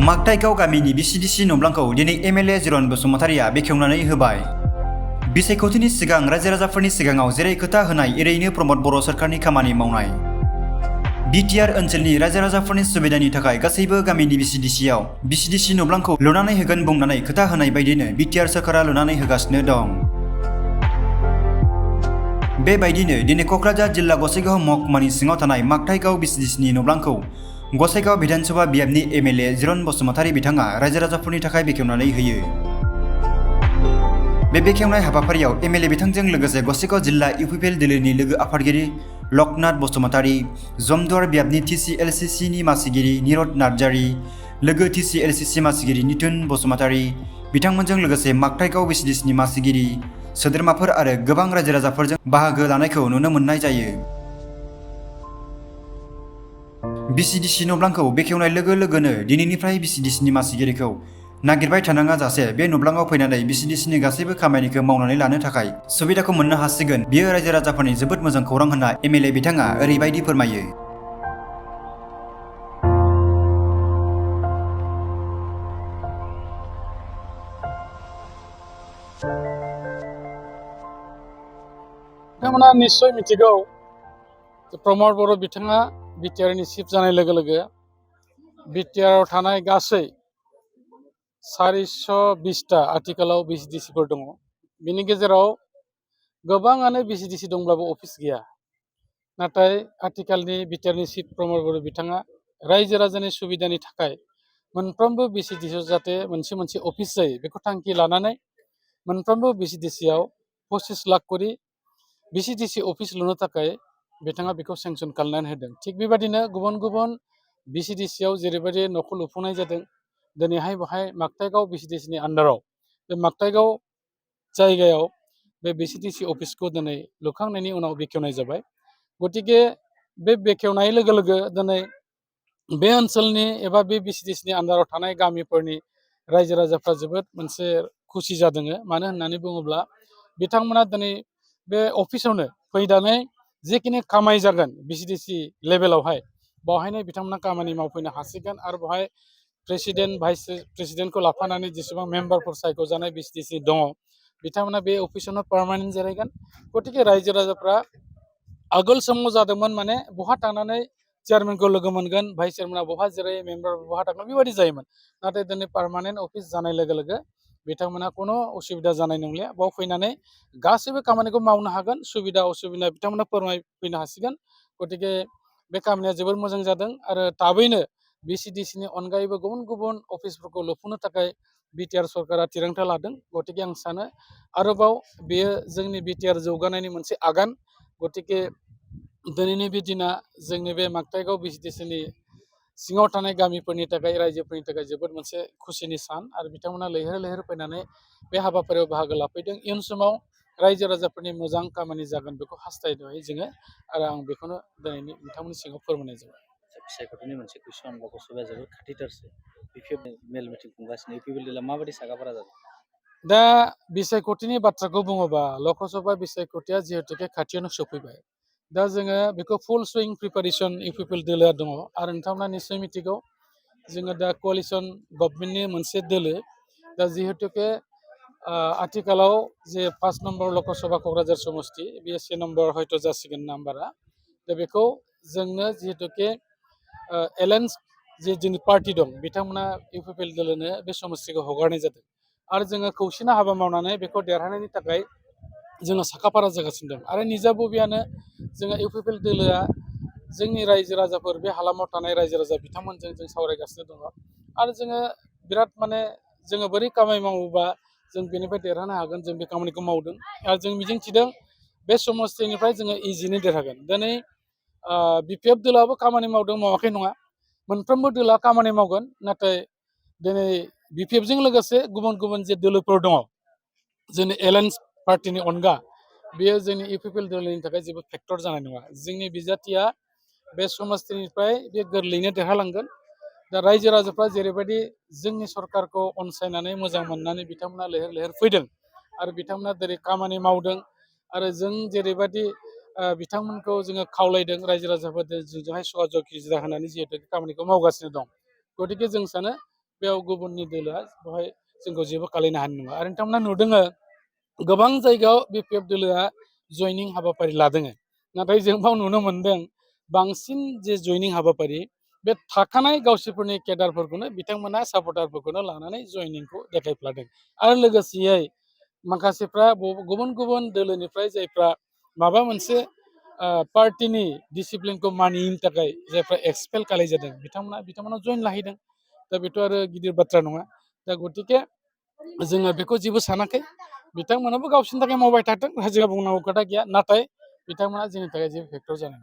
मागथाइगाव गामिनि भिसिडिसि नब्लांखौ दिनै एमएलए जिरन बसुमतारिया बेखेवनानै होबाय। बिसायख'थिनि सिगां रायजो राजाफोरनि सिगाङाव जेरै खोथा होनाय एरैनो प्रमद बर' सरकारनि खामानि मावनाय। बिटिआर ओनसोलनि रायजो राजाफोरनि सुबिदानि थाखाय गासैबो गामिनि भिसिडिसि नब्लांखौ लुनानै होगोन बुंनानै खोथा होनाय बायदिनो बिटिआर सरकारा लुनानै होगासिनो दं। बेबायदिनो दिनै क'क्राझार जिल्ला गसाइगाव महकुमानि सिङाव थानाय मागथाइगाव भिसिडिसिनि नब्लांखौ गसाइगाव विधानसभा बियाबनि एमएलए जिरन बसुमतारि बिथाङा रायजो राजाफोरनि थाखाय बेखेवनानै होयो। बे बेखेवनाय हाबाफारियाव एमएलए बिथांजों लोगोसे गसाइगाव जिल्ला इउपिपिएल दोलोनि लोगो आफादगिरि लकनाथ बसुमतारि, जमदुवार बियाबनि टिसिएलसिसिनि मासिगिरि निरद नार्जारि, लोगो टिसिएलसिसि मासिगिरि निथुन बसुमतारि, बिथांमोनजों लोगोसे मागथाइगाव भिसिडिसिनि मासिगिरि, सोद्रोमाफोर आरो गोबां रायजो राजाफोरजों बाहागो लानायखौ नुनो मोननाय जायो। भिसिडिसि नब्लांखौ बेखेवनाय लोगो लोगोनो दिनैनिफ्राय भिसिडिसिनि मासिगिरिखौ नागिरबाय थानाङा जासे बे नब्लाङाव फैनानै भिसिडिसिनि गासैबो खामानिखौ मावनानै लानो थाखाय सुबिदाखौ मोननो हासिगोन। बेयो रायजो राजाफोरनि जोबोद मोजां खौरां होनना एमएलए बिथाङा ओरैबायदि फोरमायो। बिथांमोना निश्चय मिथिगौ प्रमद बर' बिथाङा बिटिआरनि चिफ जानाय लोगो लोगो बिटिआरआव थानाय गासै 420टा आथिखालाव भिसिडिसिफोर दङ। बिनि गेजेराव गोबाङानो भिसिडिसि दंब्लाबो अफिस गैया। नाथाय आथिखालनि बिटिआरनि चिफ प्रमद बर' बिथाङा रायजो राजानि सुबिदानि थाखाय मोनफ्रोमबो भिसिडिसिआव जाहाथे मोनसे मोनसे अफिस जायो बेखौ थांखि लानानै मोनफ्रोमबो भिसिडिसिआव 25 लाख करि भिसिडिसि अफिस लुनो थाखाय बिथाङा बेखौ सेंसन खालामनानै होदों। थिग बेबायदिनो गुबुन गुबुन भिसिडिसिआव जेरैबायदि न'खौ लुफुंनाय जादों, दिनैहाय बेहाय मागथाइगाव भिसिडिसिनि आन्डाराव बे मागथाइगाव जायगायाव बे भिसिडिसि अफिसखौ दिनै लुखांनायनि उनाव बेखेवनाय जाबाय। गतिके बे बेखेवनाय लोगो लोगो दिनै बे ओनसोलनि एबा बे भिसिडिसिनि आन्डाराव थानाय गामिफोरनि रायजो राजाफ्रा जोबोद मोनसे खुसि जादों। मानो होननानै बुङोब्ला बिथांमोना दिनै बे अफिसावनो फैनानै जिखिनि खामाय जागोन भिसिडिसि लेभेलावहाय बेवहायनो बिथांमोना खामानि मावफैनो हासिगोन आरो बेवहाय प्रेसिडेन्ट भाइस प्रेसिडेन्टखौ लाफानानै जेसेबां मेम्बारफोर सायख'जानाय भिसिडिसि दङ बिथांमोना बे अफिसावनो पार्मानेन्ट जिरायगोन। गतिके रायजो राजाफ्रा आगोल समाव जादोंमोन माने बहा थांनानै चेयारमेनखौ लोगो मोनगोन, भाइस चेयारमेना बहा जिरायो, मेम्बार बहा थांगोन बेबायदि जायोमोन। नाथाय दिनै पार्मानेन्ट अफिस जानाय लोगो लोगो बिथांमोना खुनु उसुबिदा जानाय नंलिया। बाव फैनानै गासैबो खामानिखौ मावनो हागोन, सुबिदा असुबिदा बिथांमोना फोरमायफैनो हासिगोन। गतिके बे खामानिया जोबोर मोजां जादों आरो थाबैनो भिसिडिसिनि अनगायैबो गुबुन गुबुन अफिसफोरखौ लुफुंनो थाखाय बिटिआर सरकारा थिरांथा लादों। गतिके आं सानो आरोबाव बेयो जोंनि बिटिआर जौगानायनि मोनसे आगान। गतिके दिनैनि बे दिना जोंनि बे मागथाइगाव भिसिडिसिनि सिङाव थानाय गामिफोरनि थाखाय रायजोफोरनि थाखाय जोबोद मोनसे खुसिनि सान आरो बिथांमोना लैहोर लैहोर फैनानै बे हाबाफारियाव बाहागो लाफैदों। इयुन समाव रायजो राजाफोरनि मोजां खामानि जागोन बेखौ हास्थायदों जोङो आरो आं बेखौनो दिनैनि बिथांमोननि सिगाङाव फोरमायनाय जाबाय। बिसायख'थिनि मोनसे कुइसन लकसभाया जोबोद खाथिथारसै मेल मिटिं खुंगासिनो इउपिपिएल दला माबायदि सागाफारा जादों? दा बिसायख'थिनि बाथ्राखौ बुङोबा लकसभा बिसायख'थिया जिहेतुके खाथियावनो सफैबाय। दा जोङो बेखौ फुल सुइं प्रिपारेसन इउपिपिएल दोलोआ दङ आरो नोंथांमोना निस्सय मिथिगौ जोङो दा कलिसन गभर्नमेन्टनि मोनसे दोलो। दा जिहेतुके आथिखालाव जे 5 नम्बर लकसभा क'क्राझार समस्ति बेयो 1 नम्बर हयथ' जासिगोन नाम्बारा। दा बेखौ जोंनो जिहेतुके एलायन्स जे जोंनि पार्टि दं बिथांमोना इउपिपिएल दोलोनो बे समस्तिखौ हगारनाय जादों आरो जोङो खौसेनो हाबा मावनानै बेखौ देरहानायनि थाखाय जोङो साखाफारा जागासिनो दं आरो निजा बबेयानो जोङो इउपिपिएल दोलोआ जोंनि रायजो राजाफोर बे हालामाव थानाय रायजो राजा बिथांमोनजों जों सावरायगासिनो दङ आरो जोङो बिराद माने जोङो बोरै खामानि मावोबा जों बेनिफ्राय देरहानो हागोन जों बे खामानिखौ मावदों आरो जों मिजिंथिदों बे समस्तिनिफ्राय जोङो इजिनो देरहागोन। दिनै बिपिएफ दोलोआबो खामानि मावदों, मावाखै नङा, मोनफ्रोमबो दोलोआ खामानि मावगोन। नाथाय दिनै बिपिएफजों लोगोसे गुबुन गुबुन जे दोलोफोर दङ जोंनि एलायन्स पार्टिनि अनगा बेयो जोंनि इउपिपिएल दोलोनि थाखाय जेबो फेक्टर जानाय नङा। जोंनि बिजाथिया बे समस्तिनिफ्राय बे गोरलैयैनो देरहालांगोन। दा रायजो राजाफ्रा जेरैबायदि जोंनि सरकारखौ अनसायनानै मोजां मोननानै बिथांमोना लैहोर लैहोर फैदों आरो बिथांमोना जेरै खामानि मावदों आरो जों जेरैबायदि बिथांमोनखौ जोङो खावलायदों रायजो राजाफोरजोंहाय सह'जुगिता होनानै जिहेतु खामानिखौ मावगासिनो दं। गतिके जों सानो बेयाव गुबुननि दोलोआ बेवहाय जोंखौ जेबो खालायनो हानाय नङा आरो नोंथांमोना नुदों गोबां जायगायाव बिपिएफ दोलोआ जयनिं हाबाफारि लादों नाथाय जों बाव नुनो मोनदों बांसिन जे जयनिं हाबाफारि बे थाखानाय गावसोरफोरनि केडारफोरखौनो बिथांमोना सापर्टारफोरखौनो लानानै जयनिंखौ देखायफ्लादों आरो लोगोसेयै माखासेफ्रा गुबुन गुबुन दोलोनिफ्राय जायफ्रा माबा मोनसे पार्टिनि डिसिप्लिनखौ मानियैनि थाखाय जायफ्रा एक्सपेल खालायजादों बिथांमोना जइन लाहैदों दा बेथ' आरो गिदिर बाथ्रा नङा दा गतिके जोङो बेखौ जेबो सानाखै बिथांमोनाबो गावसोरनि थाखाय मावबाय थाथों जोंहा बुंनांगौ खोथा गैया नाथाय बिथांमोना जोंनि थाखाय जेबो फेक्टर जानाय